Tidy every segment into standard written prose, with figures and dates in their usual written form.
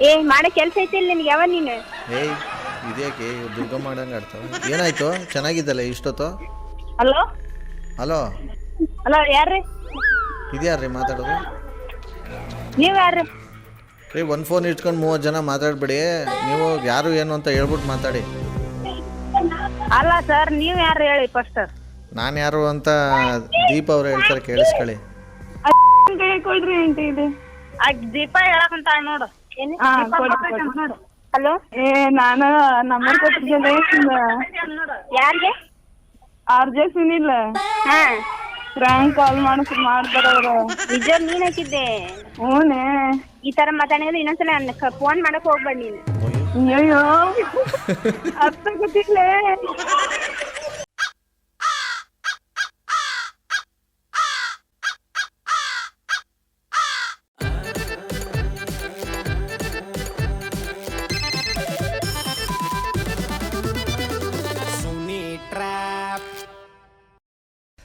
ಏ ಮಾಡೋ ಕೆಲ್ಸ ಐತಿ ಇಲ್ಲ ನಿನ್ಗೆ ಯಾವ ನೀನು? ಏಯ್ ಇದ್ಯಾಕೆ ದುರ್ಗ ಮಾಡಂಗೆ ಆಡ್ತಾವೆ? ಏನಾಯ್ತು? ಚೆನ್ನಾಗಿದ್ದಲ್ಲ ಇಷ್ಟೊತ್ತು? ಹಲೋ ಹಲೋ ಹಲೋ ಯಾರ್ರಿ? ಇದ್ಯಾರ್ರಿ ಮಾತಾಡೋದು? ನೀವ್ ಯಾರ್ರಿ? ರೀ ಒಂದು ಫೋನ್ ಇಟ್ಕೊಂಡು 30 ಜನ ಮಾತಾಡಬೇಡಿ. ನೀವು ಯಾರು ಏನು ಅಂತ ಹೇಳ್ಬಿಟ್ಟು ಮಾತಾಡಿ. ಅಲ್ಲ ಸರ್ ನೀವ್ ಯಾರು ಹೇಳಿ ಫಸ್ಟ್. ನಾನು ಯಾರು ಅಂತ ದೀಪ ಅವ್ರು ಹೇಳ್ತಾರೆ, ಕೇಳಿಸ್ಕೊಳ್ಳಿ. ಕೊಡ್ರಿ ಅಂತ ಇದೆ. ದೀಪ ಹೇಳಕಂತ ನೋಡು. ನೋಡು. ಹಲೋ ಏ ನಾನು ನಂಬರ್ ಕೊಟ್ಟಿದ್ದೆ ಯಾರಿಗೆ? RJ ಸುನಿಲ್. ಹಾ ಫ್ರ್ಯಾಂಕ್ ಕಾಲ್ ಮಾಡ್ತಾರ ಅವ್ರು. ನಿಜ ನೀನ್ ಹಾಕಿದ್ದೆ? ಹ್ಞೂನೇ. ಈ ತರ ಮಾತಾಡಿದ್ರೆ ಇನ್ನೊಂದ್ಸಲ ಫೋನ್ ಮಾಡಕ್ ಹೋಗ್ಬೇಡ ನೀನು. ಅಯ್ಯೋ ಅರ್ಥ ಗೊತ್ತಿಲ್ಲ.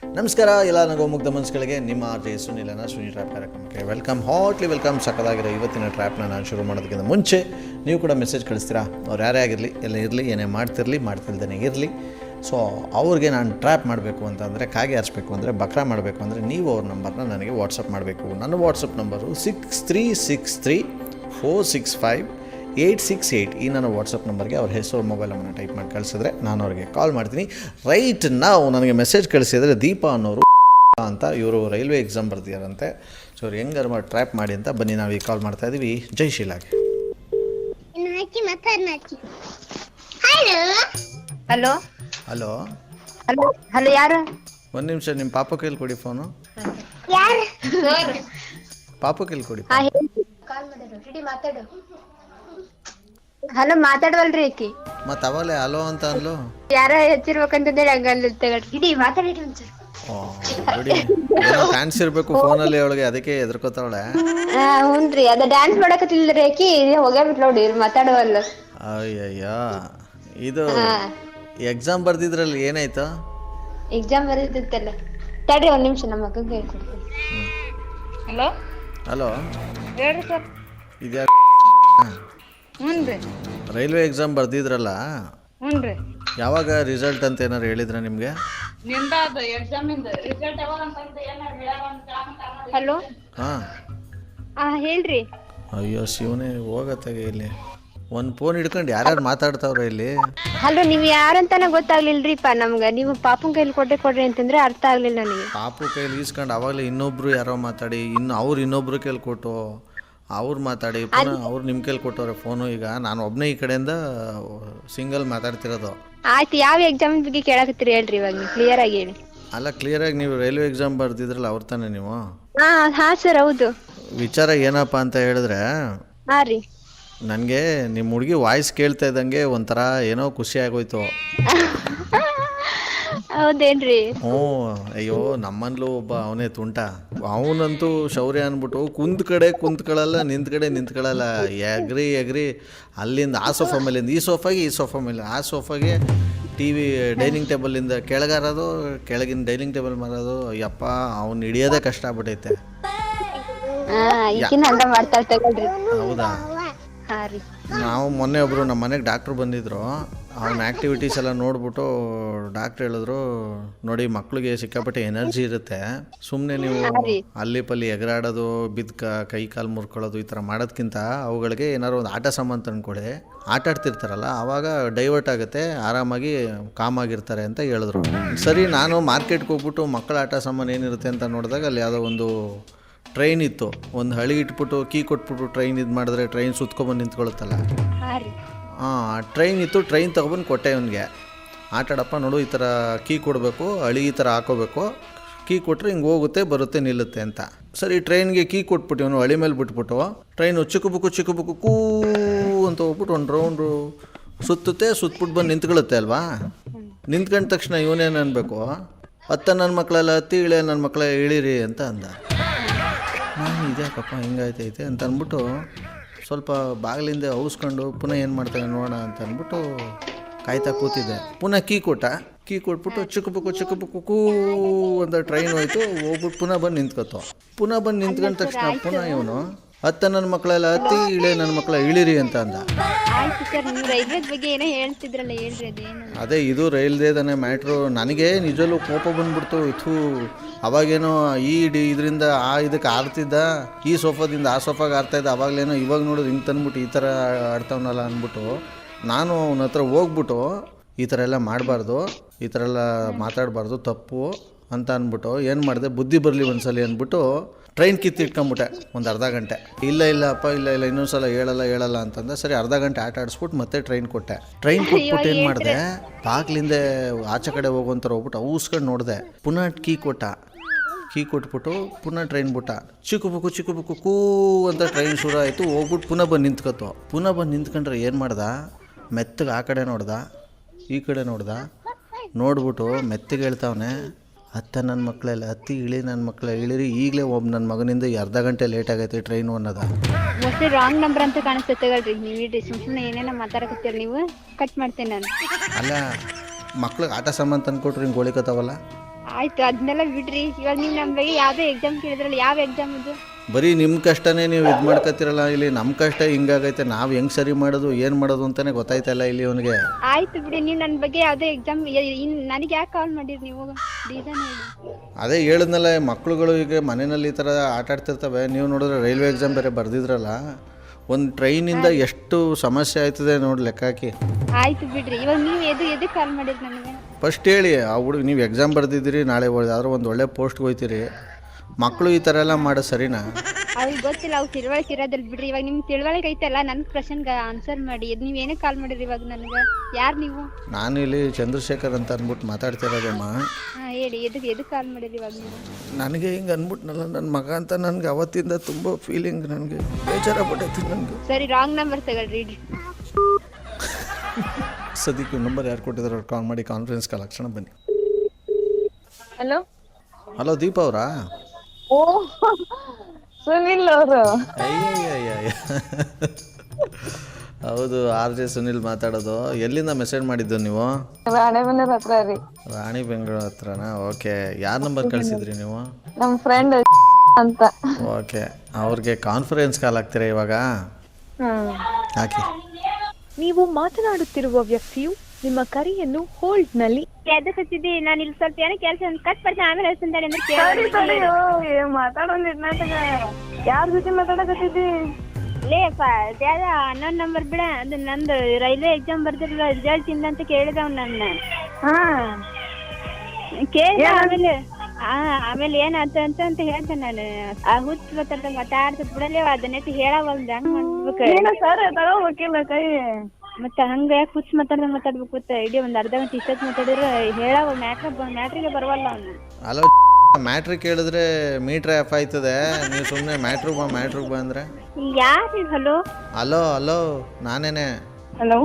ನಮಸ್ಕಾರ ಎಲ್ಲ ನನಗೂ ಮುಗ್ಧ ಮನಸ್ಸುಗಳಿಗೆ. ನಿಮ್ಮ RJ ಸುನಿಲನ ಸುನಿ ಟ್ರ್ಯಾಪ್ ಕಾರ್ಯಕ್ರಮಕ್ಕೆ ಹಾಟ್ಲಿ ವೆಲ್ಕಮ್. ಸಕ್ಕದಾಗಿರೋ ಇವತ್ತಿನ ಟ್ರ್ಯಾಪ್ನ ನಾನು ಶುರು ಮಾಡೋದಕ್ಕಿಂತ ಮುಂಚೆ ನೀವು ಕೂಡ ಮೆಸೇಜ್ ಕಳಿಸ್ತೀರಾ. ಅವ್ರು ಯಾರೇ ಆಗಿರಲಿ, ಎಲ್ಲ ಇರಲಿ, ಏನೇ ಮಾಡ್ತಿಲ್ದೇ ಇರಲಿ. ಸೊ ಅವ್ರಿಗೆ ನಾನು ಟ್ರ್ಯಾಪ್ ಮಾಡಬೇಕು ಅಂತಂದರೆ, ಕಾಗೆ ಹರಿಸ್ಬೇಕು ಅಂದರೆ, ಬಕ್ರಾ ಮಾಡಬೇಕು ಅಂದರೆ ನೀವು ಅವ್ರ ನಂಬರ್ನ ನನಗೆ ವಾಟ್ಸಪ್ ಮಾಡಬೇಕು. ನನ್ನ ವಾಟ್ಸಪ್ ನಂಬರು 6363465868. ಈ ನನ್ನ ವಾಟ್ಸಪ್ ನಂಬರ್ಗೆ ಅವ್ರ ಹೆಸರು, ಮೊಬೈಲ್ ನಂಬರ್ನ ಟೈಪ್ ಮಾಡಿ ಕಳಿಸಿದ್ರೆ ನಾನು ಅವ್ರಿಗೆ ಕಾಲ್ ಮಾಡ್ತೀನಿ. ರೈಟ್ ನಾವು ನನಗೆ ಮೆಸೇಜ್ ಕಳಿಸಿದರೆ ದೀಪಾ ಅನ್ನೋರು ಅಂತ, ಇವರು ರೈಲ್ವೆ ಎಕ್ಸಾಮ್ ಬರ್ತಿದಾರಂತೆ. ಸೊ ಅವ್ರು ಹೆಂಗಾರು ಮಾಡಿ ಟ್ರ್ಯಾಪ್ ಮಾಡಿ ಅಂತ ಬನ್ನಿ ನಾವು ಈಗ ಕಾಲ್ ಮಾಡ್ತಾ ಇದ್ದೀವಿ ಜೈಶೀಲಾಗೆ. ಹಲೋ ಹಲೋ ಹಲೋ ಹಲೋ ಯಾರು? ಒಂದು ನಿಮಿಷ, ನಿಮ್ಮ ಪಾಪ ಕೈಲಿ ಕೊಡಿ ಫೋನು. ಪಾಪ ಕೈಲಿ ಕೊಡಿ. ಹಲೋ ಮಾತಾಡವಲ್ರಿ ಆಕಿ. ಮತ್ತು ಅವಲೇ ಹಲೋ ಅಂತ ಅನ್ಲು. ಯಾರ ಹೆಚ್ಚಿರ್ಬೇಕಂತಂದೇಳಿ ಹಂಗಲ್ಲ ತಗೊಳ್ರಿ ಮಾತಾಡಿ ಒಂಚೂರು. ನೋಡಿ ಏನೋ ಕಾಣಿಸಿರ್ಬೇಕು ಫೋನಲ್ಲಿ ಅವಳಿಗೆ, ಅದಕ್ಕೆ ಎದ್ರಕೋತಾವಳೆ. ಹ್ಞೂನ್ರಿ ಅದ ಡ್ಯಾನ್ಸ್ ಮಾಡಕತ್ತಿಲ್ರಿ ಆಕಿ, ಹೋಗ್ಯಾಬಿಟ್ ನೋಡಿ ಮಾತಾಡುವಲ್ಲ. ಅಯ್ಯಯ್ಯ, ಇದು ಎಕ್ಸಾಮ್ ಬರ್ದಿದ್ರಲ್ಲಿ ಏನಾಯ್ತು? ಎಕ್ಸಾಮ್ ಬರೀತಿತ್ತಲ್ಲ, ತಡ್ರಿ ಒಂದ್ ನಿಮಿಷ ನಮ್ಮ ಮಗಂಗೆ ಹೇಳ್ಕೊಡ್ತೀನಿ. ಹಲೋ ಹಲೋ ಹೇಳ್ರಿ ಸರ್. ಇದ್ಯಾ ಹ್ಞೂನ್ರಿ ರೈಲ್ವೆ ಎಕ್ಸಾಮ್ ಬರ್ದಿದ್ರಲ್ಲ, ಹ್ಞೂನ್ರಿ ಯಾವಾಗ ರಿಸಲ್ಟ್ ಅಂತ ಏನಾರು ಹೇಳಿದ್ರ ನಿಮಗೆ? ಹಲೋ ಹಾಂ ಹೇಳ್ರಿ. ಅಯ್ಯೋ ಶಿವನೇ, ಹೋಗತ್ತಾಗೆ ಇಲ್ಲಿ ಒಂದು ಫೋನ್ ಹಿಡ್ಕೊಂಡು ಯಾರ್ಯಾರು ಮಾತಾಡ್ತಾವ್ರೆ ಇಲ್ಲಿ. ಹಲೋ ನೀವು ಯಾರಂತಾನೆ ಗೊತ್ತಾಗ್ಲಿಲ್ರಿಪ್ಪ ನಮ್ಗೆ. ನೀವು ಪಾಪನ್ ಕೈಲಿ ಕೊಡ್ರಿ ಅಂತಂದ್ರೆ ಅರ್ಥ ಆಗ್ಲಿಲ್ಲ ನನಗೆ. ಪಾಪು ಕೈಲಿ ಈಸ್ಕೊಂಡು ಅವಾಗಲೇ ಇನ್ನೊಬ್ರು ಯಾರೋ ಮಾತಾಡಿ, ಅವ್ರು ಇನ್ನೊಬ್ರು ಕೈಲಿ ಕೊಟ್ಟು ಅವ್ರು ಮಾತಾಡಿ ಪುನಃ ಅವ್ರು ನಿಮ್ಮ ಕೈಲಿ ಕೊಟ್ಟವ್ರೆ ಫೋನು. ಈಗ ನಾನು ಒಬ್ಬನೇ ಈ ಕಡೆಯಿಂದ ಸಿಂಗಲ್ ಮಾತಾಡ್ತಿರೋದು. ಆಯ್ತು, ಯಾವ ಎಕ್ಸಾಮ್ ಬಗ್ಗೆ ಕೇಳಕತ್ತೀರಿ ಹೇಳ್ರಿ ಇವಾಗ ನೀವು ಕ್ಲಿಯರ್ ಆಗಿ ಹೇಳಿ. ಅಲ್ಲ, ಕ್ಲಿಯರಾಗಿ ನೀವು ರೈಲ್ವೆ ಎಕ್ಸಾಮ್ ಬರ್ದಿದ್ರಲ್ಲ ಅವ್ರು ತಾನೆ ನೀವು? ಹಾ ಸರ್ ಹೌದು. ವಿಚಾರ ಏನಪ್ಪ ಅಂತ ಹೇಳಿದ್ರೆ, ಹಾ ರೀ, ನನಗೆ ನಿಮ್ಮ ಹುಡುಗಿ ವಾಯ್ಸ್ ಕೇಳ್ತಾ ಇದ್ದಂಗೆ ಒಂಥರ ಏನೋ ಖುಷಿ ಆಗೋಯ್ತು. ಹೌದೇನ್ರಿ? ಹ್ಞೂ. ಅಯ್ಯೋ ನಮ್ಮನ್ಲೂ ಒಬ್ಬ ಅವನೇ ತುಂಟ, ಅವನಂತೂ ಶೌರ್ಯ ಅಂದ್ಬಿಟ್ಟು ಕುಂತ್ಕೊಳ್ಳಲ್ಲ, ನಿಂತ್ಕೊಳ್ಳಲ್ಲ, ಎಗ್ರಿ ಅಲ್ಲಿಂದ ಆ ಸೋಫಾ ಮೇಲಿಂದ ಈ ಸೋಫಾ ಮೇಲೆ ಆ ಸೋಫಾಗೆ, TV ಡೈನಿಂಗ್ ಟೇಬಲಿಂದ ಕೆಳಗಾರೋದು, ಕೆಳಗಿನ ಡೈನಿಂಗ್ ಟೇಬಲ್ ಮಾರೋದು. ಯಪ್ಪ ಅವ್ನು ಹಿಡಿಯೋದೇ ಕಷ್ಟ ಆಗ್ಬಿಟ್ಟೈತೆ. ಹೌದಾ? ನಾವು ಮೊನ್ನೆ ಒಬ್ಬರು ನಮ್ಮ ಮನೆಗೆ ಡಾಕ್ಟ್ರು ಬಂದಿದ್ದರು. ಅವನ ಆ್ಯಕ್ಟಿವಿಟೀಸ್ ಎಲ್ಲ ನೋಡ್ಬಿಟ್ಟು ಡಾಕ್ಟ್ರ್ ಹೇಳಿದ್ರು, ನೋಡಿ ಮಕ್ಳಿಗೆ ಸಿಕ್ಕಾಪಟ್ಟೆ ಎನರ್ಜಿ ಇರುತ್ತೆ, ಸುಮ್ಮನೆ ನೀವು ಅಲ್ಲಿ ಪಲ್ಲಿ ಎಗರಾಡೋದು, ಕೈ ಕಾಲು ಮುರ್ಕೊಳ್ಳೋದು ಈ ಥರ ಮಾಡೋದ್ಕಿಂತ ಅವುಗಳಿಗೆ ಏನಾದ್ರು ಒಂದು ಆಟ ಸಾಮಾನು ತಂದ್ಕೊಡಿ, ಆಟ ಆಡ್ತಿರ್ತಾರಲ್ಲ ಆವಾಗ ಡೈವರ್ಟ್ ಆಗುತ್ತೆ, ಆರಾಮಾಗಿ ಕಾಮಾಗಿರ್ತಾರೆ ಅಂತ ಹೇಳಿದ್ರು. ಸರಿ, ನಾನು ಮಾರ್ಕೆಟ್ಗೆ ಹೋಗ್ಬಿಟ್ಟು ಮಕ್ಕಳ ಆಟ ಸಾಮಾನು ಏನಿರುತ್ತೆ ಅಂತ ನೋಡಿದಾಗ ಅಲ್ಲಿ ಯಾವುದೋ ಒಂದು ಟ್ರೈನ್ ಇತ್ತು. ಒಂದು ಹಳಿ ಇಟ್ಬಿಟ್ಟು ಕೀ ಕೊಟ್ಬಿಟ್ಟು ಟ್ರೈನ್ ಇದು ಮಾಡಿದ್ರೆ ಟ್ರೈನ್ ಸುತ್ಕೊಬಂದು ನಿಂತ್ಕೊಳ್ಳುತ್ತಲ್ಲ, ಟ್ರೈನ್ ಇತ್ತು. ಟ್ರೈನ್ ತೊಗೊಬಂದು ಕೊಟ್ಟೆ ಅವನಿಗೆ, ಆಟಾಡಪ್ಪ ನೋಡು, ಈ ಥರ ಕೀ ಕೊಡಬೇಕು, ಹಳಿ ಈ ಥರ ಹಾಕೋಬೇಕು, ಕೀ ಕೊಟ್ಟರೆ ಹಿಂಗೆ ಹೋಗುತ್ತೆ ಬರುತ್ತೆ ನಿಲ್ಲುತ್ತೆ ಅಂತ. ಸರಿ, ಟ್ರೈನ್ಗೆ ಕೀ ಕೊಟ್ಬಿಟ್ಟು ಅವನು ಹಳಿ ಮೇಲೆ ಬಿಟ್ಬಿಟ್ಟು ಟ್ರೈನು ಚಿಕ್ಕಬುಕ್ಕು ಕೂ ಅಂತ ಹೋಗ್ಬಿಟ್ಟು ಒಂದು ರೌಂಡು ಸುತ್ತಬಿಟ್ಟು ಬಂದು ನಿಂತ್ಕೊಳ್ಳುತ್ತೆ ಅಲ್ವಾ. ನಿಂತ್ಕೊಂಡ ತಕ್ಷಣ ಇವನೇನು ಅನ್ಬೇಕು, ನನ್ನ ಮಕ್ಕಳೆಲ್ಲ ಹತ್ತಿ ಇಳೆ, ನನ್ನ ಮಕ್ಕಳ ಇಳಿರಿ ಅಂತ ಅಂದ. ನಾನು ಇದ್ಯಾಕಪ್ಪ ಹಿಂಗಾಯ್ತೈತೆ ಅಂತ ಅಂದ್ಬಿಟ್ಟು ಸ್ವಲ್ಪ ಬಾಗಿಲಿಂದ ಔಸ್ಕೊಂಡು ಪುನಃ ಏನು ಮಾಡ್ತಾನೆ ನೋಡೋಣ ಅಂತ ಅಂದ್ಬಿಟ್ಟು ಕಾಯ್ತಾ ಕೂತಿದ್ದೆ. ಪುನಃ ಕೀ ಕೊಟ್ಬಿಟ್ಟು ಚಿಕ್ಕಬುಕ್ಕು ಕೂ ಅಂತ ಟ್ರೈನ್ ಹೋಯ್ತು, ಹೋಗ್ಬಿಟ್ಟು ಪುನಃ ಬಂದು ನಿಂತ್ಕೊಂಡ ತಕ್ಷಣ ಪುನಃ ಇವನು ಹತ್ತ ನನ್ನ ಮಕ್ಕಳೆಲ್ಲ ಹತ್ತಿ ಇಳೆ ನನ್ನ ಮಕ್ಕಳ ಇಳಿರಿ ಅಂತ ಅಂದ. ಆಯ್ತು ಸರ್, ನೀವು ರೈಲ್ವೇದ ಬಗ್ಗೆ ಏನೋ ಹೇಳ್ತಿದ್ರಲ್ಲ, ಹೇಳ್ರಿ ಅದೇನು. ಅದೇ ಇದು ರೈಲ್ವೇದನೇ ಮ್ಯಾಟ್ರು. ನನಗೆ ನಿಜವಲ್ಲೂ ಕೋಪ ಬಂದ್ಬಿಡ್ತು. ಇಥೂ ಅವಾಗೇನೋ ಇದರಿಂದ ಇದಕ್ಕೆ ಆಡ್ತಿದ್ದ, ಈ ಸೋಫಾದಿಂದ ಆ ಸೋಫಾಗೆ ಆಡ್ತಾಯಿದ್ದ, ಅವಾಗಲೇನೋ ಇವಾಗ ನೋಡೋದು ಹಿಂಗೆ ತಂದ್ಬಿಟ್ಟು ಈ ಥರ ಆಡ್ತಾವನಲ್ಲ ಅಂದ್ಬಿಟ್ಟು ನಾನು ಅವನ ಹತ್ರ ಹೋಗ್ಬಿಟ್ಟು ಈ ಥರ ಎಲ್ಲ ಮಾಡಬಾರ್ದು, ಈ ಥರ ಎಲ್ಲ ಮಾತಾಡಬಾರ್ದು, ತಪ್ಪು ಅಂತ ಅಂದ್ಬಿಟ್ಟು ಏನು ಮಾಡಿದೆ, ಬುದ್ಧಿ ಬರಲಿ ಒಂದ್ಸಲಿ ಅಂದ್ಬಿಟ್ಟು ಟ್ರೈನ್ ಕಿತ್ತಿಟ್ಕೊಂಬಿಟ್ಟೆ ಒಂದು ಅರ್ಧ ಗಂಟೆ. ಇಲ್ಲ ಅಪ್ಪ ಇಲ್ಲ ಇನ್ನೊಂದು ಸಲ ಹೇಳಲ್ಲ ಅಂತಂದೆ. ಸರಿ, ಅರ್ಧ ಗಂಟೆ ಆಟ ಆಡಿಸ್ಬಿಟ್ಟು ಮತ್ತೆ ಟ್ರೈನ್ ಕೊಟ್ಟೆ. ಟ್ರೈನ್ ಕೊಟ್ಬಿಟ್ಟು ಏನು ಮಾಡಿದೆ, ಬಾಗ್ಲಿಂದ ಆಚೆ ಕಡೆ ಹೋಗೋಂಥರ ಹೋಗ್ಬಿಟ್ಟು ಔಸ್ಕೊಂಡು ನೋಡಿದೆ. ಪುನಃ ಕೀ ಕೊಟ್ಬಿಟ್ಟು ಪುನಃ ಟ್ರೈನ್ ಬಿಟ್ಟ. ಚಿಕ್ಕ ಕೂ ಅಂತ ಟ್ರೈನ್ ಶುರು ಆಯಿತು. ಹೋಗ್ಬಿಟ್ಟು ಪುನಃ ಬಂದು ನಿಂತ್ಕೊಂಡ್ರೆ ಏನು ಮಾಡ್ದ, ಮೆತ್ತಗೆ ಆ ಕಡೆ ನೋಡ್ದ, ಈ ಕಡೆ ನೋಡ್ಬಿಟ್ಟು ಮೆತ್ತಗೆ ಹೇಳ್ತಾವನೆ, ಹತ್ತ ನನ್ನ ಮಕ್ಕಳೆಲ್ಲ ಹತ್ತಿ ಇಳಿ ನನ್ನ ಮಕ್ಕಳ ಇಳಿರಿ, ಈಗಲೇ ಒಬ್ಬ ನನ್ನ ಮಗನಿಂದ ಅರ್ಧ ಗಂಟೆ ಲೇಟ್ ಆಗೈತೆ ಟ್ರೈನು ಅನ್ನೋದ. ಮೋಸ್ಟ್ಲಿ ರಾಂಗ್ ನಂಬರ್ ಅಂತ ಕಾಣಿಸ್ತದೆ, ತಗೊಳ್ರಿ ನೀವು ಇಡ್ರಿ. ಸುಮ್ಮನೆ ಏನೇನೋ ಮಾತಾಡಕತ್ತೀರಿ, ನೀವು ಕಟ್ ಮಾಡ್ತೇನೆ ನಾನು. ಅಲ್ಲ, ಮಕ್ಳಿಗೆ ಆಟ ಸಾಮಾನು ತಂದ್ಕೊಟ್ರಿ ಹಿಂಗೆ ಗೋಳಿಕತ್ತಾವಲ್ಲ. ಆಯ್ತು, ಅದನ್ನೆಲ್ಲ ಬಿಡ್ರಿ. ಇವಾಗ ನೀವು ನಮ್ಮ ಬಗ್ಗೆ ಯಾವುದೇ ಎಕ್ಸಾಮ್ ಕೇಳಿದ್ರಲ್ಲ, ಯಾವ ಎಕ್ಸಾಮ್ ಇದು? ಬರೀ ನಿಮ್ಮ ಕಷ್ಟನೇ ನೀವು ಇದು ಮಾಡ್ಕೊತಿರಲ್ಲ. ಇಲ್ಲಿ ನಮ್ಮ ಕಷ್ಟ ಹಿಂಗಾಗೈತೆ, ನಾವು ಹೆಂಗೆ ಸರಿ ಮಾಡೋದು ಏನು ಮಾಡೋದು ಅಂತಲೇ ಗೊತ್ತಾಯ್ತಲ್ಲ ಇಲ್ಲಿ ಅವನಿಗೆ. ಆಯ್ತು ಬಿಡಿ, ನೀವು ನನ್ನ ಬಗ್ಗೆ ಯಾವುದೇ ಎಕ್ಸಾಮ್ ನನಗೆ ಯಾಕೆ ಕಾಲ್ ಮಾಡಿರಿ ನೀವು? ರೀಸನ್ ಹೇಳಿ. ಅದೇ ಹೇಳಿದ್ನಲ್ಲ, ಮಕ್ಳುಗಳು ಈಗ ಮನೆಯಲ್ಲಿ ಈ ಥರ ಆಟ ಆಡ್ತಿರ್ತವೆ. ನೀವು ನೋಡಿದ್ರೆ ರೈಲ್ವೆ ಎಕ್ಸಾಮ್ ಬೇರೆ ಬರೆದಿದ್ರಲ್ಲ, ಒಂದು ಟ್ರೈನಿಂದ ಎಷ್ಟು ಸಮಸ್ಯೆ ಆಯ್ತದೆ ನೋಡಿ ಲೆಕ್ಕ ಹಾಕಿ. ಆಯ್ತು ಬಿಡ್ರಿ, ಇವಾಗ ನೀವು ಎದಕ್ಕೆ ಕಾಲ್ ಮಾಡಿರಿ ನನಗೆ? ಫಸ್ಟ್ ಹೇಳಿ, ಆ ಹುಡುಗ ನೀವು ಎಕ್ಸಾಮ್ ಬರೆದಿದ್ದೀರಿ, ನಾಳೆ ಆದರೂ ಒಂದು ಒಳ್ಳೆ ಪೋಸ್ಟ್ಗೆ ಹೋಗ್ತೀರಿ, ಮಕ್ಕಳು ಈ ಥರ ಎಲ್ಲ ಮಾಡೋದು ಸರಿನಾ? ಅವ್ರಿಗೆ ಗೊತ್ತಿಲ್ಲ, ಅವ್ರು ತಿಳುವಳಿಕೆ ಇರೋದಿಲ್ಲ ಬಿಡ್ರಿ. ಇವಾಗ ನಿಮ್ಗೆ ತಿಳುವಳಿಕೆ ಐತಲ್ಲ, ನನ್ನ ಪ್ರಶ್ನೆಗೆ ಆನ್ಸರ್ ಮಾಡಿ. ನೀವು ಏನಕ್ಕೆ ಕಾಲ್ ಮಾಡಿರಿ ಇವಾಗ ನನಗೆ? ಯಾರು ನೀವು? ನಾನು ಇಲ್ಲಿ ಚಂದ್ರಶೇಖರ್ ಅಂತ ಅಂದ್ಬಿಟ್ಟು ಮಾತಾಡ್ತಿರೋದಮ್ಮ. ಹಾಂ ಹೇಳಿ, ಎದಕ್ಕೆ ಕಾಲ್ ಮಾಡಿರಿ ಇವಾಗ ನೀವು? ನನಗೆ ಹಿಂಗೆ ಅಂದ್ಬಿಟ್ನಲ್ಲ ನನ್ನ ಮಗ ಅಂತ, ನನಗೆ ಅವತ್ತಿಂದ ತುಂಬ ಫೀಲಿಂಗ್, ನನಗೆ ಬೇಜಾರಾಗ್ಬಿಟ್ಟೈತಿ ನನಗೆ. ಸರಿ, ರಾಂಗ್ ನಂಬರ್ ತಗೊಳ್ರಿ. ಸದ್ಯಕ್ಕೆ ನಂಬರ್ ಯಾರು ಕೊಟ್ಟಿದ್ರು ಅವ್ರು ಕಾಲ್ ಮಾಡಿ ಕಾನ್ಫರೆನ್ಸ್ ಕಾಲ್ ಲಕ್ಷಣ ಬನ್ನಿ. ಹಲೋ ದೀಪ ಅವರಾ? ಓ ಸುನಿಲ್ ಅವರು. ಹೌದು, RJ ಸುನಿಲ್ ಮಾತಾಡೋದು. ಎಲ್ಲಿಂದ ಮೆಸೇಜ್ ಮಾಡಿದ್ದು ನೀವು? ರಾಣೆಬೆನ್ನೂರ್ ಹತ್ರ ರೀ. ರಾಣಿಬೆನ್ನೂರು ಹತ್ರನಾ? ಓಕೆ. ಯಾರ ನಂಬರ್ ಕಳಿಸಿದ್ರಿ ನೀವು? ನಮ್ಮ ಫ್ರೆಂಡ್ ಅಂತ. ಓಕೆ, ಅವ್ರಿಗೆ ಕಾನ್ಫರೆನ್ಸ್ ಕಾಲ್ ಆಗ್ತೀರಾ ಇವಾಗ? ಹಾಕಿ. ನೀವು ಮಾತನಾಡುತ್ತಿರುವ ವ್ಯಕ್ತಿಯು ನಿಮ್ಮ ಕರೆಯನ್ನು ಹೋಲ್ಡ್ ನಲ್ಲಿ. ಎದಕ್ಕೆ ನಾನು ಇಲ್ಲಿ ಸ್ವಲ್ಪ ಏನೋ ಕೆಲಸ ಕಟ್ ಮಾಡ್ತೀನಿ, ಆಮೇಲೆ ಹೇಳ್ತೀನಿ ಅಂದ್ರೆ ಮಾತಾಡೋನ್ ನಾಟಕ. ಯಾರ ಜೊತೆ ಮಾತಾಡಕತ್ತಿದ್ದಿ? ಲೇಪ ಯಾವ್ದ ಅನ್ನೊಂದು ನಂಬರ್ ಬಿಡ. ಅದು ನಂದು ರೈಲ್ವೆ ಎಕ್ಸಾಮ್ ಬರ್ದಿರಲ್ಲ, ರಿಸಲ್ಟ್ ಇಂದ ಅಂತ ಕೇಳಿದವ್ ನನ್ನ. ಕೇಳಿದ ಆಮೇಲೆ ಏನಾಯ್ತು ಅಂತ ಹೇಳ್ತೇನೆ ನಾನು. ಆ ಹುಚ್ಚ ಮಾತಾಡ್ತ ಬಿಡಲ್ಲ, ಅದನ್ನೆಟ್ಟು ಹೇಳವಲ್ದ ಹಂಗ್ ಮಾಡ್ಬೇಕು ಸರ್. ತಗೋಬೇಕಿಲ್ಲ ಕೈ. ಮತ್ತೆ ಹಂಗ ಯಾಕೆ ಹುಚ್ಚ ಮಾತಾಡ್ಬೇಕು ಇಡೀ ಒಂದ್ ಅರ್ಧ ಗಂಟೆ ಇಷ್ಟೊತ್ತು ಮಾತಾಡಿದ್ರೆ ಹೇಳವ ಮ್ಯಾಟ್ರಿಗೆ ಬರವಲ್ಲ ಅವ್ನು. ಹಲೋ, ಮ್ಯಾಟ್ರಿ ಕೇಳಿದ್ರೆ ಮೀಟ್ರ್ ಆಫ್ ಆಯ್ತದೆ. ನೀವು ಸುಮ್ಮನೆ ಮ್ಯಾಟ್ರಿಗೆ ಬಂದ್ರೆ ಯಾರು? Hello hello ನಾನೇನೆ. ಹಲೋ,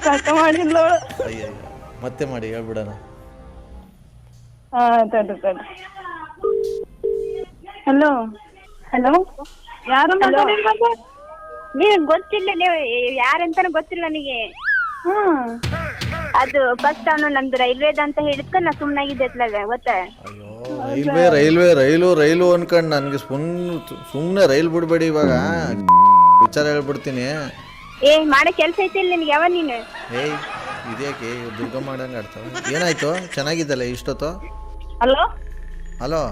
ಕಷ್ಟ ಮಾಡಿಲ್ಲ. ಅಯ್ಯ, ಮತ್ತೆ ಮಾಡಿ ಹೇಳ್ಬಿಡೋಣ. ಹಲೋ ಯಾರು ಮಾತಾಡಿಲ್ಲ? ನೀವು ಗೊತ್ತಿಲ್ಲ, ನೀವು ಯಾರಂತಾನು ಗೊತ್ತಿಲ್ಲ ನನಗೆ. ಅದು ಫಸ್ಟ್ ಅವನು ನಮ್ದು ರೈಲ್ವೇದ ಅಂತ ಹೇಳಿದ್ಕ ನಾ ಸುಮ್ಮನಾಗಿದ್ದೆ ಅತ್ಲಾಗ ಗೊತ್ತಾ? ಅಯ್ಯೋ, ರೈಲು ಅನ್ಕಂಡು ನನಗೆ ಸುಮ್ಮನೆ ರೈಲ್ ಬಿಡ್ಬೇಡಿ. ಇವಾಗ ವಿಚಾರ ಹೇಳ್ಬಿಡ್ತೀನಿ. ಮಾಡೋ ಕೆಲಸ ಐತಿ ಇಲ್ಲ ನಿನ್ಗೆ? ಯಾವ ನೀನು ಇದ್ಯಾಕೆ ದುರ್ಗ ಮಾಡಂಗೆ ಆಡ್ತಾವ? ಏನಾಯ್ತು? ಚೆನ್ನಾಗಿದ್ದಲ್ಲ ಇಷ್ಟೊತ್ತು? ಹಲೋ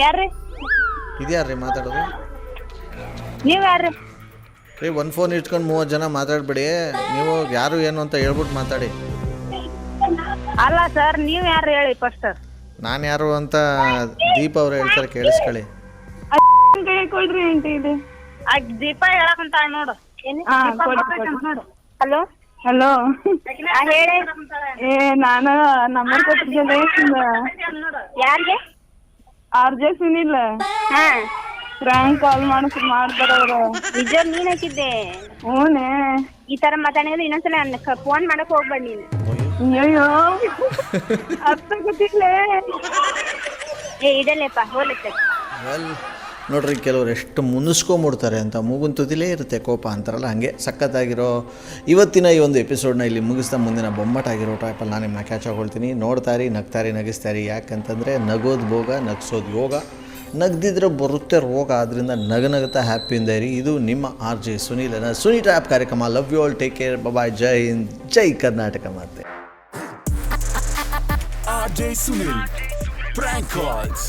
ಯಾರ್ರಿ? ಇದ್ಯಾರ್ರಿ ಮಾತಾಡೋದು? ನೀವ್ ಯಾರ್ರಿ? ಒಂದು ಫೋನ್ ಇಟ್ಕೊಂಡು 30 ಜನ ಮಾತಾಡ್ಬೇಡಿ. ನೀವು ಯಾರು ಏನು ಅಂತ ಹೇಳ್ಬಿಟ್ಟು ಮಾತಾಡಿ. ಅಲ್ಲ ಸರ್, ನೀವ್ ಯಾರು ಹೇಳಿ ಫಸ್ಟ್. ನಾನು ಯಾರು ಅಂತ ದೀಪ ಅವ್ರು ಹೇಳ್ತಾರೆ, ಕೇಳಿಸ್ಕೊಳ್ಳಿ. ಕೊಡ್ರಿ ಆಂಟಿ, ಇದು ದೀಪ ಹೇಳಕಂತ ನೋಡು. ಹಲೋ ಹೇಳಿ. ನಾನು ನಂಬರ್ ಕೊಟ್ಟಿದ್ದೆ. ಯಾರಿಗೆ? RJ ಸುನಿಲ್. ಫ್ರಾಂಕ್ ಕಾಲ್ ಮಾಡ್ತಾರ ಅವ್ರು. ನಿಜ ನೀನ್ ಹಾಕಿದ್ದೆ? ಹೂನೆ. ಈ ತರ ಮಾತಾಡಿದ್ರೆ ಇನ್ನೊಂದ್ಸಲ ಫೋನ್ ಮಾಡಕ್ ಹೋಗ್ಬೇಡ ನೀನು. ಅಯ್ಯೋ, ಅರ್ಥ ಗೊತ್ತಿಲ್ಲ. ಇದಲ್ಲೇಪ್ಪ ಹೋಲತ್ತೆ. ನೋಡ್ರಿ, ಕೆಲವ್ರು ಎಷ್ಟು ಮುನ್ನಿಸ್ಕೊಂಬಿಡ್ತಾರೆ ಅಂತ. ಮೂಗುನ್ ತುದಿಲೇ ಇರುತ್ತೆ ಕೋಪ ಅಂತಾರಲ್ಲ, ಹಾಗೆ ಸಖತ್ತಾಗಿರೋ ಇವತ್ತಿನ ಈ ಒಂದು ಎಪಿಸೋಡ್ನ ಇಲ್ಲಿ ಮುಗಿಸ್ತಾ ಮುಂದಿನ ಬೊಮ್ಮಟಾಗಿರೋ ಟೈಪಲ್ಲಿ ನಾನು ನಿಮ್ಮನ್ನ ಕ್ಯಾಚ್ ಹಾಕೊಳ್ತೀನಿ. ನೋಡ್ತಾರಿ, ನಗ್ತಾರಿ, ನಗಿಸ್ತಾರಿ. ಯಾಕಂತಂದರೆ ನಗೋದು ಭೋಗ, ನಗಿಸೋದು ಯೋಗ. ನಗ್ದಿದ್ರೆ ಬರುತ್ತೆ ರೋಗ. ಆದ್ದರಿಂದ ನಗನಗುತ್ತಾ ಹ್ಯಾಪಿಯಿಂದ ಇರಿ. ಇದು ನಿಮ್ಮ ಆರ್ ಜೆ ಸುನೀಲನ ಸುನಿ ಟ್ರ್ಯಾಪ್ ಕಾರ್ಯಕ್ರಮ. Love you all, take care, bye, Jai Hind, Jai Karnataka ಮಾತೆ. RJ Sunil Prank Calls.